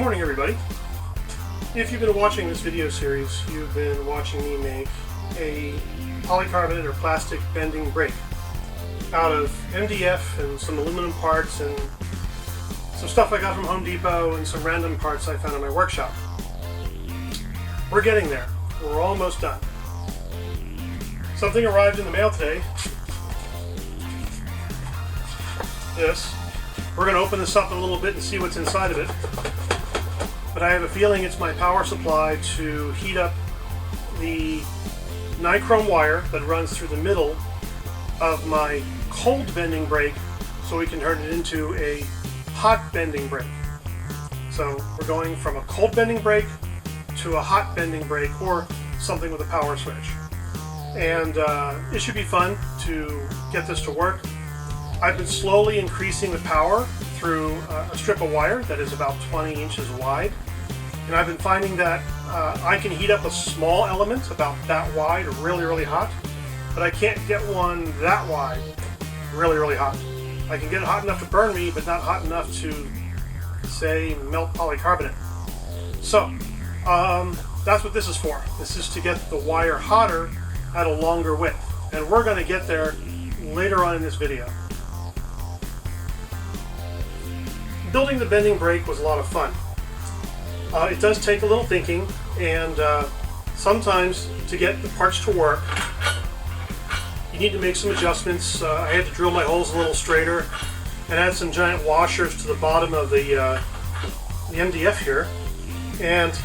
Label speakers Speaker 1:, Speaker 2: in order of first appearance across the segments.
Speaker 1: morning, everybody. If you've been watching this video series, you've been watching me make a polycarbonate or plastic bending brake out of MDF and some aluminum parts and some stuff I got from Home Depot and some random parts I found in my workshop. We're getting there. We're almost done. Something arrived in the mail today. This. We're going to open this up a little bit and see what's inside of it. But I have a feeling it's my power supply to heat up the Nichrome wire that runs through the middle of my cold bending brake so we can turn it into a hot bending brake. So we're going from a cold bending brake to a hot bending brake or something with a power switch. And it should be fun to get this to work. I've been slowly increasing the power through a strip of wire that is about 20 inches wide. And I've been finding that I can heat up a small element about that wide really hot, but I can't get one that wide really hot. I can get it hot enough to burn me, but not hot enough to, say, melt polycarbonate. So that's what this is for. This is to get the wire hotter at a longer width. And we're going to get there later on in this video. Building the bending brake was a lot of fun. It does take a little thinking, and sometimes to get the parts to work, you need to make some adjustments. I had to drill my holes a little straighter and add some giant washers to the bottom of the MDF here. And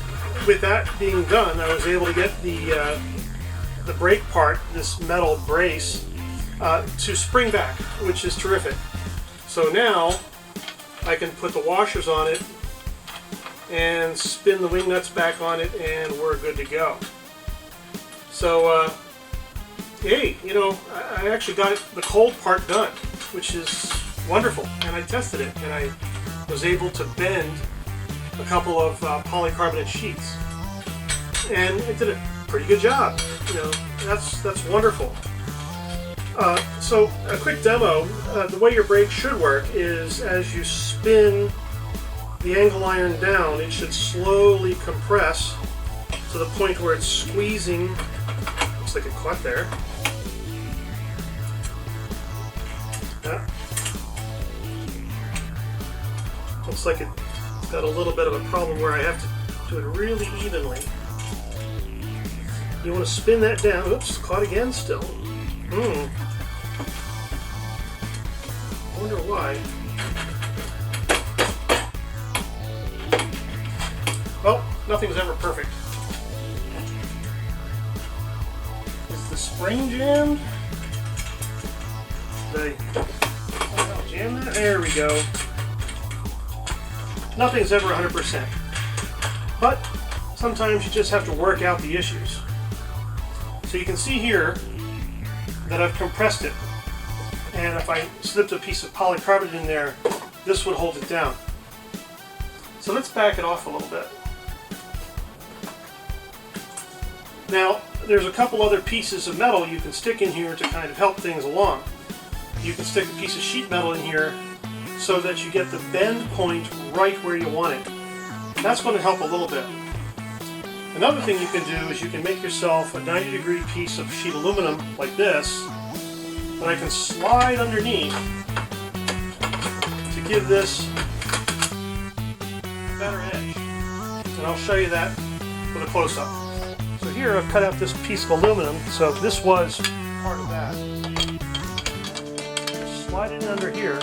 Speaker 1: with that being done, I was able to get the brake part, this metal brace, to spring back, which is terrific. So now I can put the washers on it and spin the wing nuts back on it, and we're good to go. So, hey, you know, I actually got the cold part done, which is wonderful. And I tested it, and I was able to bend a couple of polycarbonate sheets, and it did a pretty good job. You know, that's wonderful. So a quick demo. The way your brake should work is as you spin the angle iron down, it should slowly compress to the point where it's squeezing. Looks like it caught there. Yeah. Looks like it's got a little bit of a problem where I have to do it really evenly. You want to spin that down. Oops, caught again still. I wonder why. Well, nothing's ever perfect. Is the spring jammed? Did I jam that? There we go. Nothing's ever 100%. But sometimes you just have to work out the issues. So you can see here that I've compressed it. And if I slipped a piece of polycarbonate in there, this would hold it down. So let's back it off a little bit. Now, there's a couple other pieces of metal you can stick in here to kind of help things along. You can stick a piece of sheet metal in here so that you get the bend point right where you want it. And that's going to help a little bit. Another thing you can do is you can make yourself a 90-degree piece of sheet aluminum like this that I can slide underneath to give this a better edge. And I'll show you that with a close-up. So here I've cut out this piece of aluminum, so this was part of that. Slide it in under here.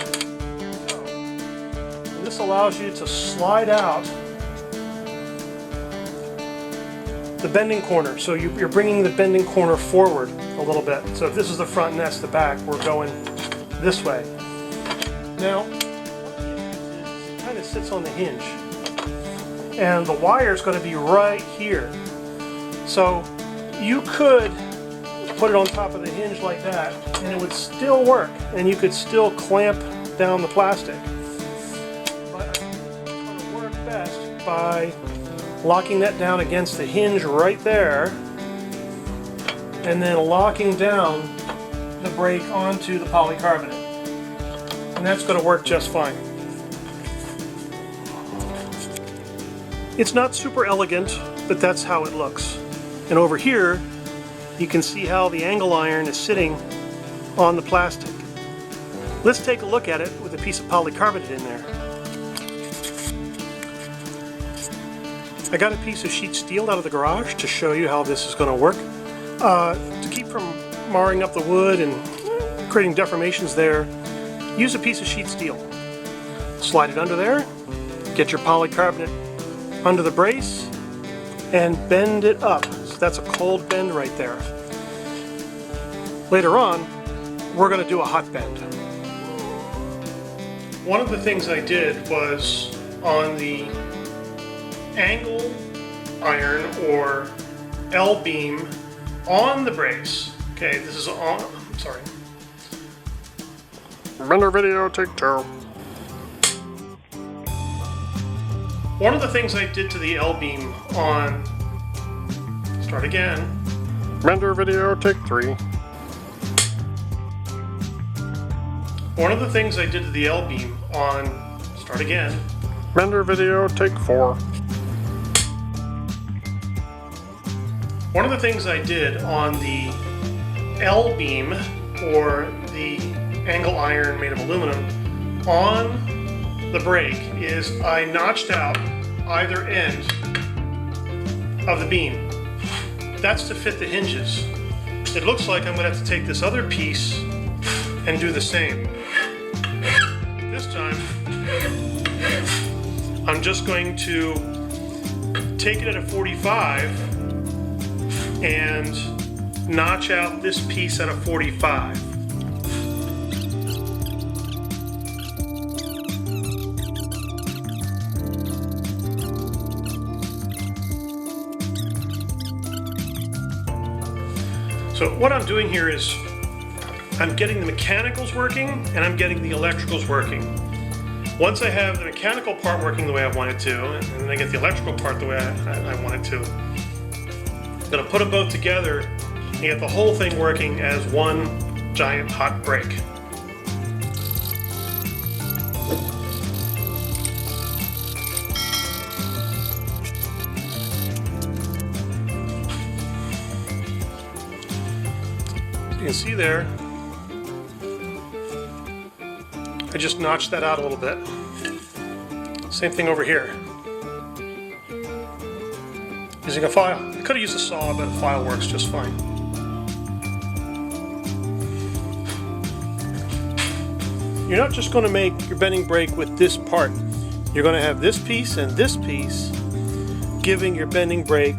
Speaker 1: And this allows you to slide out the bending corner. So you're bringing the bending corner forward a little bit. So if this is the front and that's the back, we're going this way. Now, it kind of sits on the hinge. And the wire is going to be right here. So you could put it on top of the hinge like that and it would still work. And you could still clamp down the plastic. But it's going to work best by locking that down against the hinge right there, and then locking down the brake onto the polycarbonate. And that's going to work just fine. It's not super elegant, but that's how it looks. And over here, you can see how the angle iron is sitting on the plastic. Let's take a look at it with a piece of polycarbonate in there. I got a piece of sheet steel out of the garage to show you how this is going to work. To keep from marring up the wood and creating deformations there, use a piece of sheet steel. Slide it under there, get your polycarbonate under the brace, and bend it up. So that's a cold bend right there. Later on, we're going to do a hot bend. One of the things I did was on the angle iron or L-beam on the brace. Okay, this is on, sorry.
Speaker 2: Render video, take 2.
Speaker 1: One of the things I did to the L-beam on, start again.
Speaker 2: Render video, take 3.
Speaker 1: One of the things I did to the L-beam on, start again.
Speaker 2: Render video, take 4.
Speaker 1: One of the things I did on the L-beam, or the angle iron made of aluminum, on the brake is I notched out either end of the beam. That's to fit the hinges. It looks like I'm going to have to take this other piece and do the same. This time, I'm just going to take it at a 45 and notch out this piece at a 45. So what I'm doing here is I'm getting the mechanicals working and I'm getting the electricals working. Once I have the mechanical part working the way I want it to, and then I get the electrical part the way I want it to, I'm going to put them both together and get the whole thing working as one giant hot brake. You can see there, I just notched that out a little bit. Same thing over here. Using a file. I could have used a saw, but a file works just fine. You're not just going to make your bending brake with this part. You're going to have this piece and this piece, giving your bending brake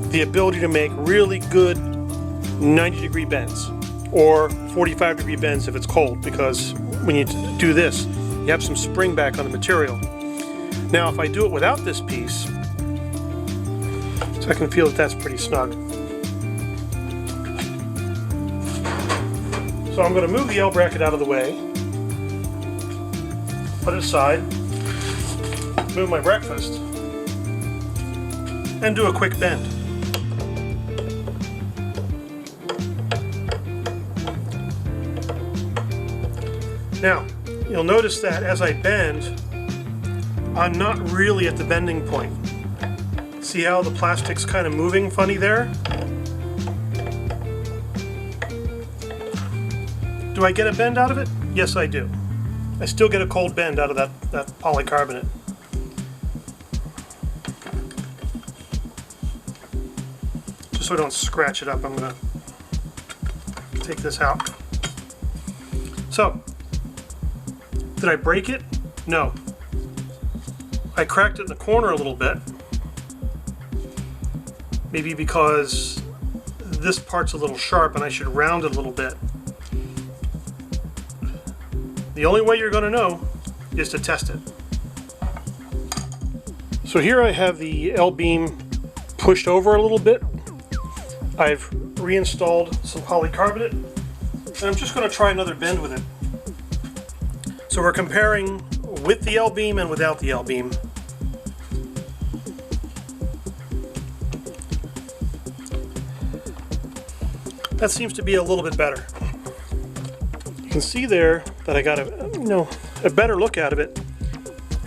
Speaker 1: the ability to make really good 90-degree bends, or 45-degree bends if it's cold, because when you do this, you have some spring back on the material. Now, if I do it without this piece, so I can feel that that's pretty snug. So I'm going to move the L bracket out of the way, put it aside, move my breakfast, and do a quick bend. Now, you'll notice that as I bend, I'm not really at the bending point. See how the plastic's kind of moving funny there? Do I get a bend out of it? Yes, I do. I still get a cold bend out of that polycarbonate. Just so I don't scratch it up, I'm going to take this out. So, did I break it? No. I cracked it in the corner a little bit. Maybe because this part's a little sharp and I should round it a little bit. The only way you're going to know is to test it. So here I have the L-beam pushed over a little bit. I've reinstalled some polycarbonate, and I'm just going to try another bend with it. So we're comparing with the L-beam and without the L-beam. That seems to be a little bit better. You can see there that I got a better look out of it,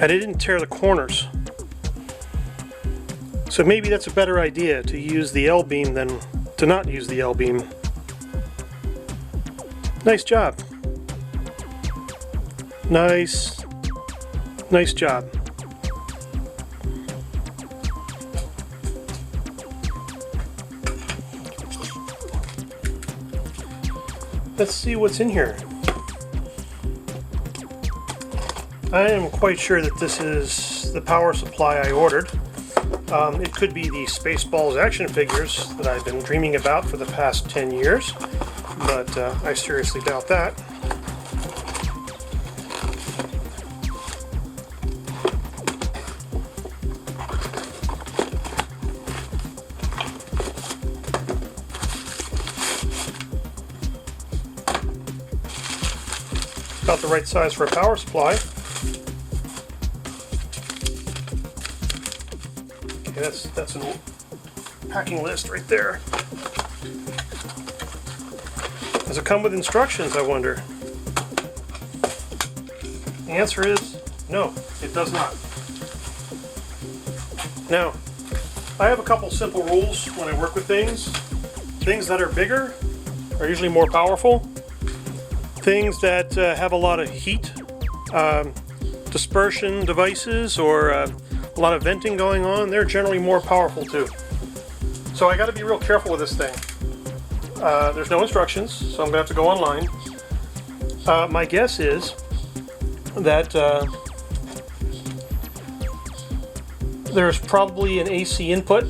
Speaker 1: and it didn't tear the corners. So maybe that's a better idea, to use the L-beam than to not use the L-beam. Nice job. Nice job. Let's see what's in here. I am quite sure that this is the power supply I ordered. It could be the Spaceballs action figures that I've been dreaming about for the past 10 years, but I seriously doubt that. About the right size for a power supply. Okay, that's a packing list right there. Does it come with instructions, I wonder? The answer is no, it does not. Now, I have a couple simple rules when I work with things. Things that are bigger are usually more powerful. Things that have a lot of heat, dispersion devices, or a lot of venting going on, they're generally more powerful too. So I got to be real careful with this thing. There's no instructions, so I'm going to have to go online. My guess is that there's probably an AC input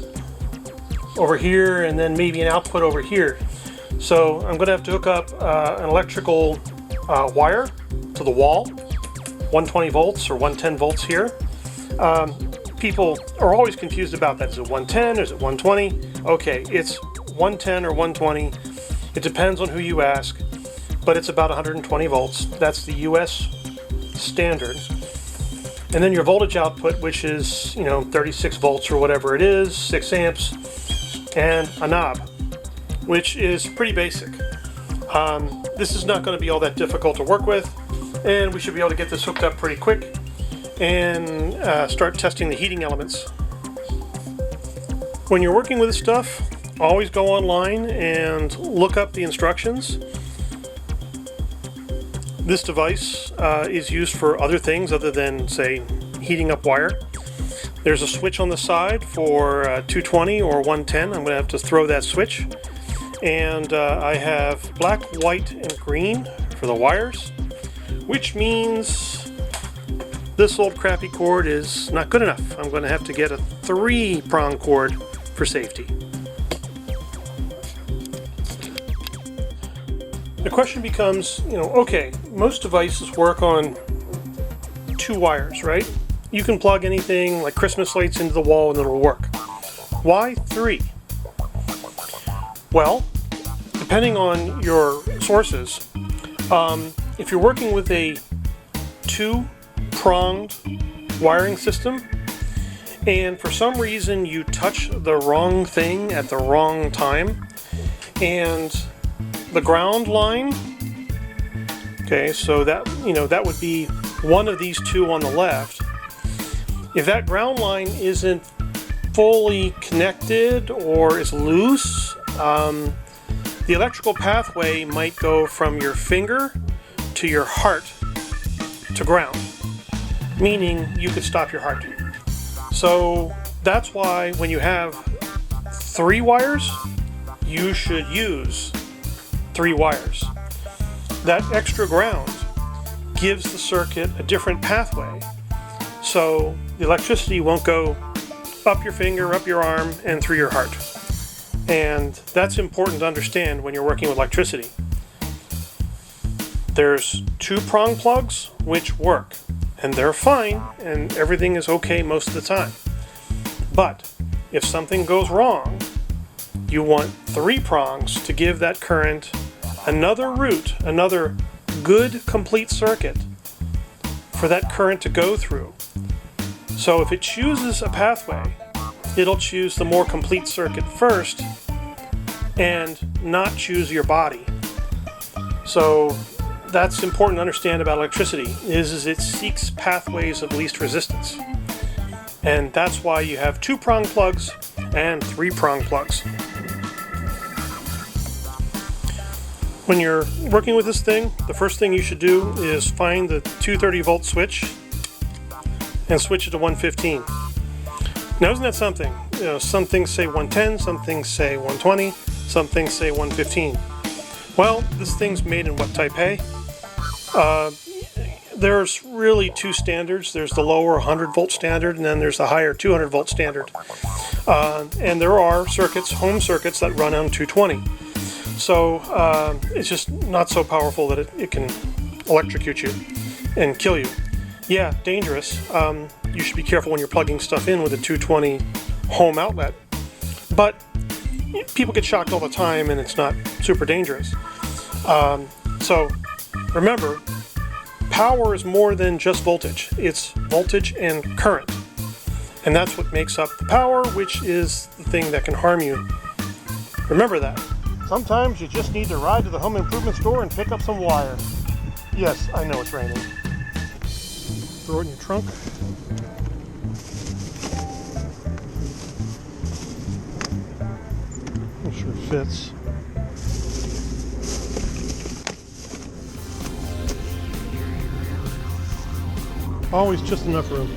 Speaker 1: over here and then maybe an output over here. So I'm going to have to hook up an electrical wire to the wall, 120 volts or 110 volts here. People are always confused about that. Is it 110 or is it 120? Okay, it's 110 or 120. It depends on who you ask, but it's about 120 volts. That's the US standard. And then your voltage output, which is, 36 volts or whatever it is, 6 amps, and a knob, which is pretty basic. This is not going to be all that difficult to work with, and we should be able to get this hooked up pretty quick and start testing the heating elements. When you're working with this stuff, always go online and look up the instructions. This device is used for other things other than, say, heating up wire. There's a switch on the side for 220 or 110. I'm going to have to throw that switch. And I have black, white, and green for the wires, which means this old crappy cord is not good enough. I'm going to have to get a 3-prong cord for safety. The question becomes, okay, most devices work on 2 wires, right? You can plug anything like Christmas lights into the wall and it'll work. Why 3? Well, depending on your sources, if you're working with a 2-pronged wiring system, and for some reason you touch the wrong thing at the wrong time, and the ground line, okay, so that, that would be one of these 2 on the left. If that ground line isn't fully connected or is loose, the electrical pathway might go from your finger to your heart to ground, meaning you could stop your heart. So that's why when you have 3 wires, you should use 3 wires. That extra ground gives the circuit a different pathway, so the electricity won't go up your finger, up your arm, and through your heart. And that's important to understand when you're working with electricity. There's 2-prong plugs which work, and they're fine, and everything is okay most of the time. But if something goes wrong, you want 3 prongs to give that current another route, another good complete circuit for that current to go through. So if it chooses a pathway, it'll choose the more complete circuit first and not choose your body. So that's important to understand about electricity, is it seeks pathways of least resistance. And that's why you have 2-prong plugs and 3-prong plugs. When you're working with this thing, the first thing you should do is find the 230 volt switch and switch it to 115. Now isn't that something? You know, some things say 110, some things say 120, some things say 115. Well, this thing's made in what, Type A? There's really 2 standards. There's the lower 100 volt standard, and then there's the higher 200 volt standard. And there are circuits, home circuits, that run on 220. So it's just not so powerful that it can electrocute you and kill you. Yeah, dangerous. You should be careful when you're plugging stuff in with a 220 home outlet. But people get shocked all the time, and it's not super dangerous. So remember, power is more than just voltage. It's voltage and current. And that's what makes up the power, which is the thing that can harm you. Remember that. Sometimes you just need to ride to the home improvement store and pick up some wire. Yes, I know it's raining. Throw it in your trunk. Make sure it fits. Always just enough room.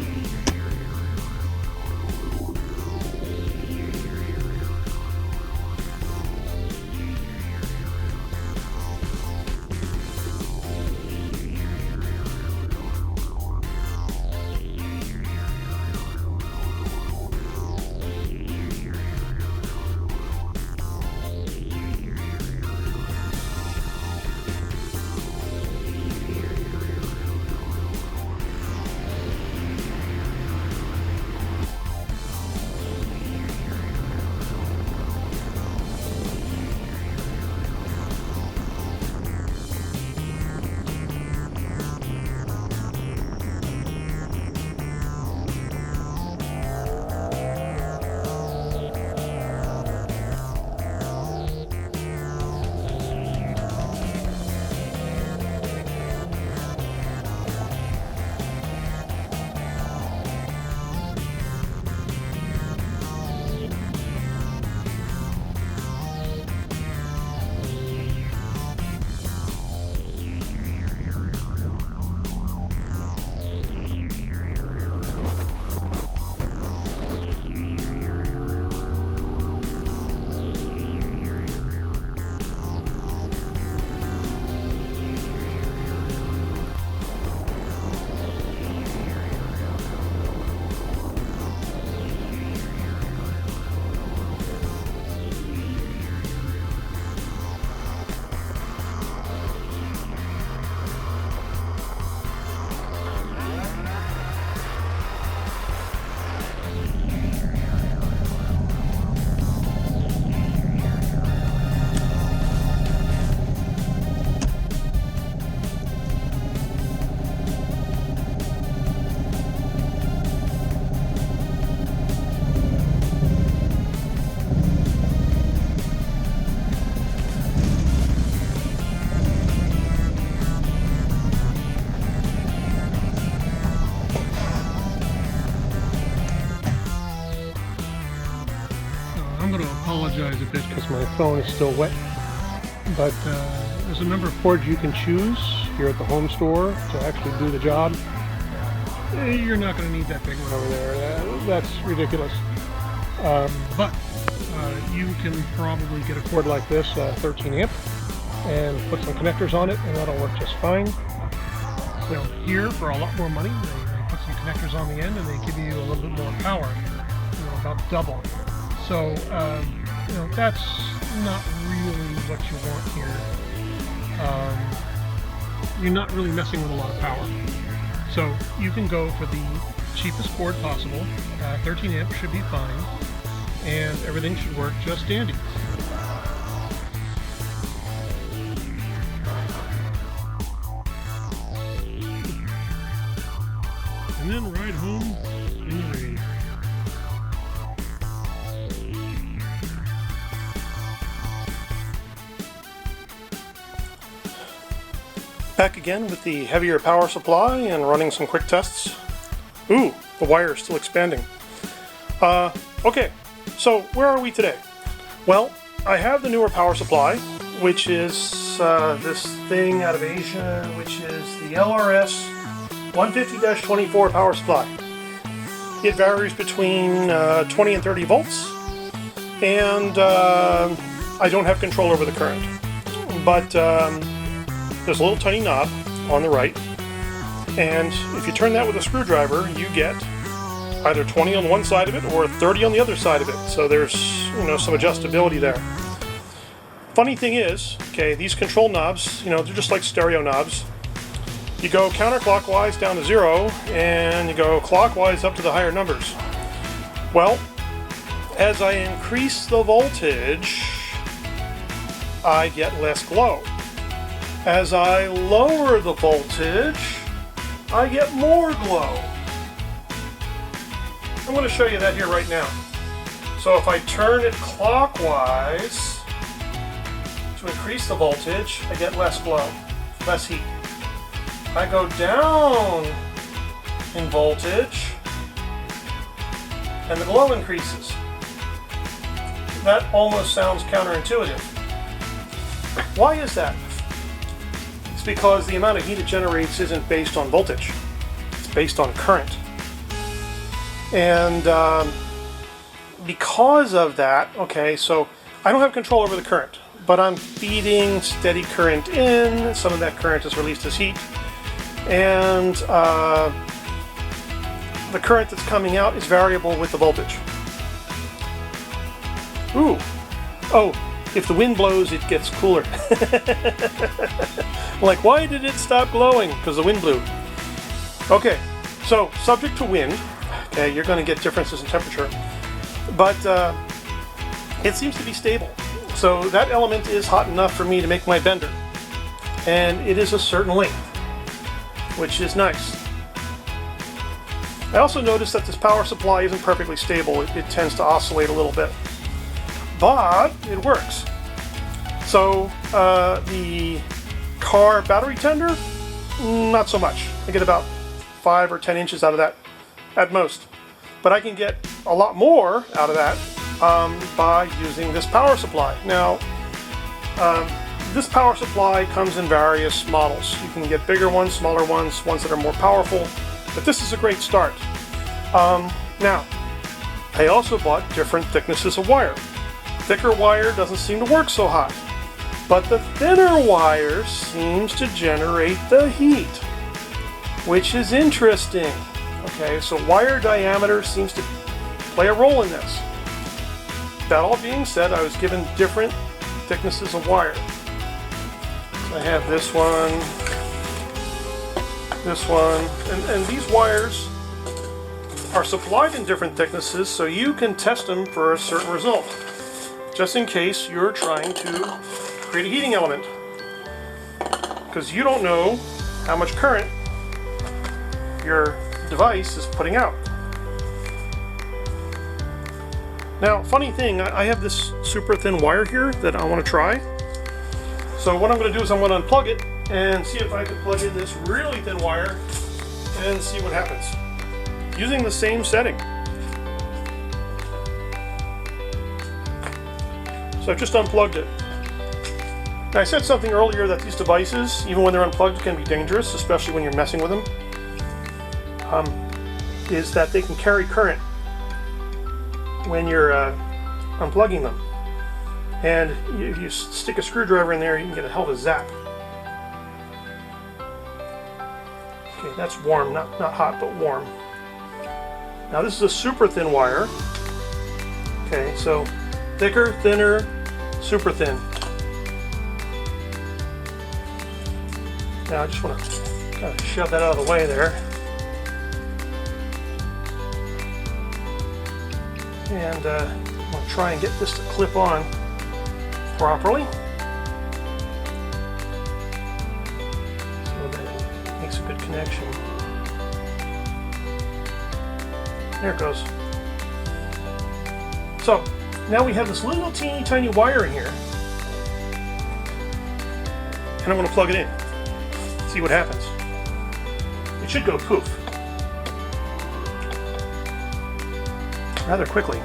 Speaker 1: I'm going to apologize a bit because my phone is still wet, but there's a number of cords you can choose here at the home store to actually do the job. You're not going to need that big one over there. That's ridiculous. But you can probably get a cord like this, 13 amp, and put some connectors on it, and that'll work just fine. So here, for a lot more money, they put some connectors on the end, and they give you a little bit more power, about double. So, that's not really what you want here. You're not really messing with a lot of power. So you can go for the cheapest cord possible. 13 amp should be fine, and everything should work just dandy. And then ride home in the rain. Back again with the heavier power supply and running some quick tests. Ooh, The wire is still expanding. Okay, so where are we today? Well, I have the newer power supply, which is this thing out of Asia, which is the LRS 150-24 power supply. It varies between 20 and 30 volts, and I don't have control over the current. But there's a little tiny knob on the right, and if you turn that with a screwdriver, you get either 20 on one side of it or 30 on the other side of it. So there's some adjustability there. Funny thing is, okay, these control knobs, they're just like stereo knobs. You go counterclockwise down to 0, and you go clockwise up to the higher numbers. Well, as I increase the voltage, I get less glow. As I lower the voltage, I get more glow. I'm going to show you that here right now. So if I turn it clockwise to increase the voltage, I get less glow, less heat. I go down in voltage, and the glow increases. That almost sounds counterintuitive. Why is that? It's because the amount of heat it generates isn't based on voltage. It's based on current. And because of that, okay, so I don't have control over the current, but I'm feeding steady current in. Some of that current is released as heat. And the current that's coming out is variable with the voltage. Ooh. Oh, if the wind blows, it gets cooler. Like, why did it stop glowing? Because the wind blew. Okay, so subject to wind, okay, you're going to get differences in temperature, but it seems to be stable. So that element is hot enough for me to make my bender. And it is a certain length, which is nice. I also noticed that this power supply isn't perfectly stable. It tends to oscillate a little bit. But it works. So the car battery tender, not so much. I get about 5 or 10 inches out of that at most. But I can get a lot more out of that by using this power supply. Now, this power supply comes in various models. You can get bigger ones, smaller ones, ones that are more powerful, but this is a great start. Now, I also bought different thicknesses of wire. Thicker wire doesn't seem to work so hot, but the thinner wire seems to generate the heat, which is interesting. Okay, so wire diameter seems to play a role in this. That all being said, I was given different thicknesses of wire. I have this one, and these wires are supplied in different thicknesses, so you can test them for a certain result, just in case you're trying to create a heating element, because you don't know how much current your device is putting out. Now, funny thing, I have this super thin wire here that I want to try. So what I'm going to do is I'm going to unplug it and see if I can plug in this really thin wire and see what happens using the same setting. So I've just unplugged it. Now, I said something earlier that these devices, even when they're unplugged, can be dangerous, especially when you're messing with them, is that they can carry current when you're unplugging them. And if you stick a screwdriver in there, you can get a hell of a zap. Okay, that's warm, not hot, but warm. Now this is a super thin wire. Okay, so thicker, thinner, super thin. Now I just want to kind of shove that out of the way there. And I'm going to try and get this to clip on properly so that it makes a good connection. There it goes. So now we have this little teeny tiny wire in here, and I'm going to plug it in. See what happens. It should go poof. rather quickly.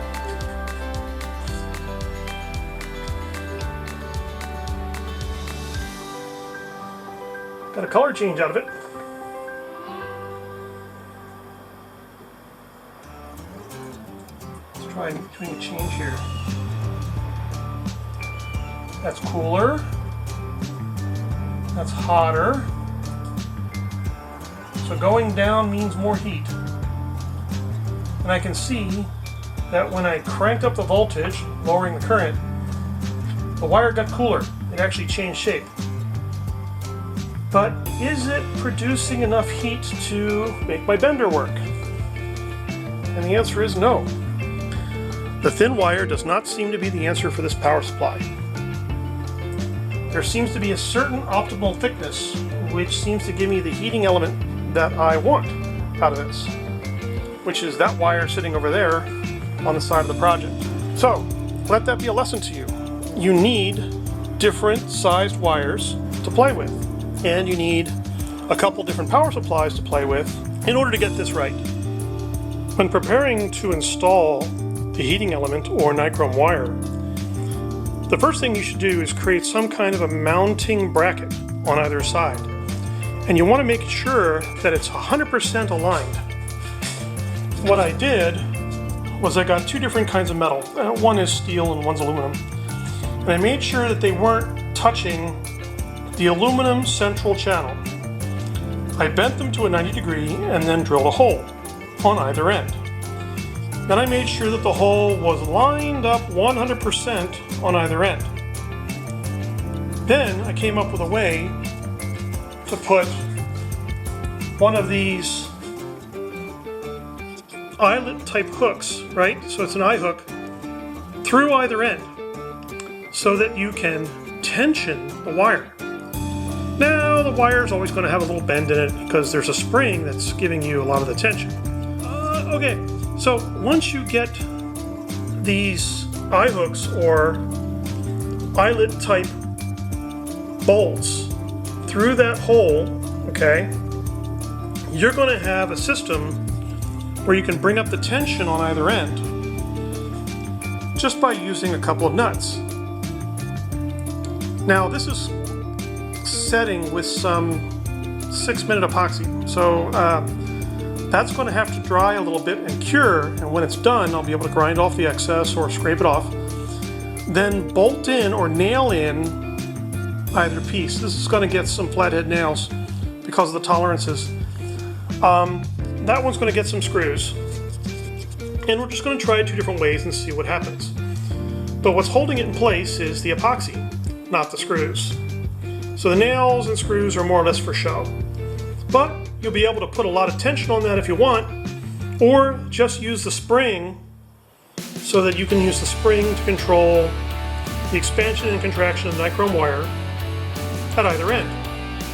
Speaker 1: Got a color change out of it. Let's try doing a change here. That's cooler. That's hotter. So going down means more heat. And I can see that when I cranked up the voltage, lowering the current, the wire got cooler. It actually changed shape. But is it producing enough heat to make my bender work? And the answer is no. The thin wire does not seem to be the answer for this power supply. There seems to be a certain optimal thickness which seems to give me the heating element that I want out of this, which is that wire sitting over there on the side of the project. So let that be a lesson to you. You need different sized wires to play with, and you need a couple different power supplies to play with in order to get this right. When preparing to install the heating element or nichrome wire, the first thing you should do is create some kind of a mounting bracket on either side. And you want to make sure that it's 100% aligned. What I did was I got two different kinds of metal. One is steel and one's aluminum. And I made sure that they weren't touching the aluminum central channel. I bent them to a 90 degree and then drilled a hole on either end. Then I made sure that the hole was lined up 100% on either end. Then I came up with a way to put one of these eyelet type hooks, right? So it's an eye hook through either end so that you can tension the wire. Now the wire is always going to have a little bend in it because there's a spring that's giving you a lot of the tension. Okay, so once you get these eye hooks or eyelet type bolts through that hole, okay, you're going to have a system where you can bring up the tension on either end just by using a couple of nuts. Now this is setting with some 6-minute epoxy, so that's going to have to dry a little bit and cure, and when it's done I'll be able to grind off the excess or scrape it off, then bolt in or nail in either piece. This is going to get some flathead nails because of the tolerances. That one's going to get some screws, and we're just going to try it two different ways and see what happens. But what's holding it in place is the epoxy, not the screws. So the nails and screws are more or less for show. But you'll be able to put a lot of tension on that if you want, or just use the spring so that you can use the spring to control the expansion and contraction of the nichrome wire at either end.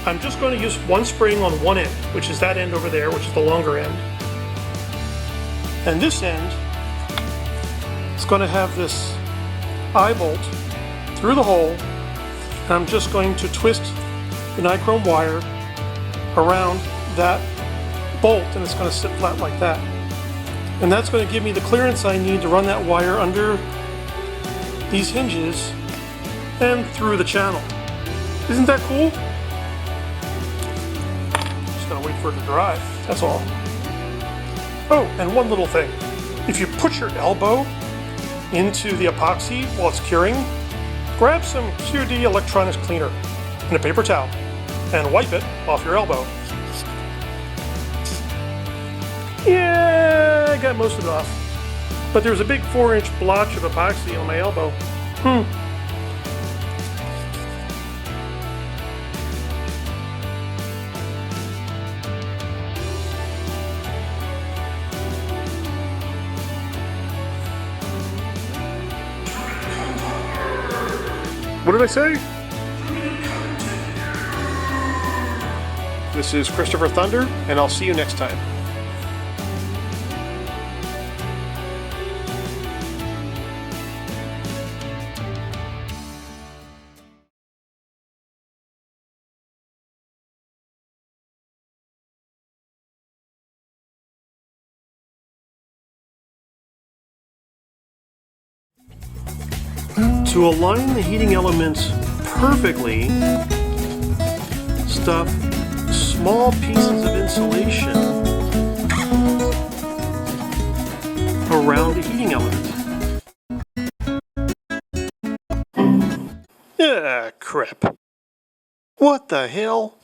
Speaker 1: I'm just going to use one spring on one end, which is that end over there, which is the longer end. And this end is going to have this eye bolt through the hole, and I'm just going to twist the nichrome wire around that bolt, and it's going to sit flat like that. And that's going to give me the clearance I need to run that wire under these hinges and through the channel. Isn't that cool? Just gotta wait for it to dry, that's all. Oh, and one little thing. If you put your elbow into the epoxy while it's curing, grab some QD electronics cleaner and a paper towel and wipe it off your elbow. Yeah, I got most of it off. But there's a big 4-inch blotch of epoxy on my elbow.
Speaker 2: What did I say?
Speaker 1: This is Christopher Thunder, and I'll see you next time. To align the heating elements perfectly, stuff small pieces of insulation around the heating element. Ah, crap. What the hell?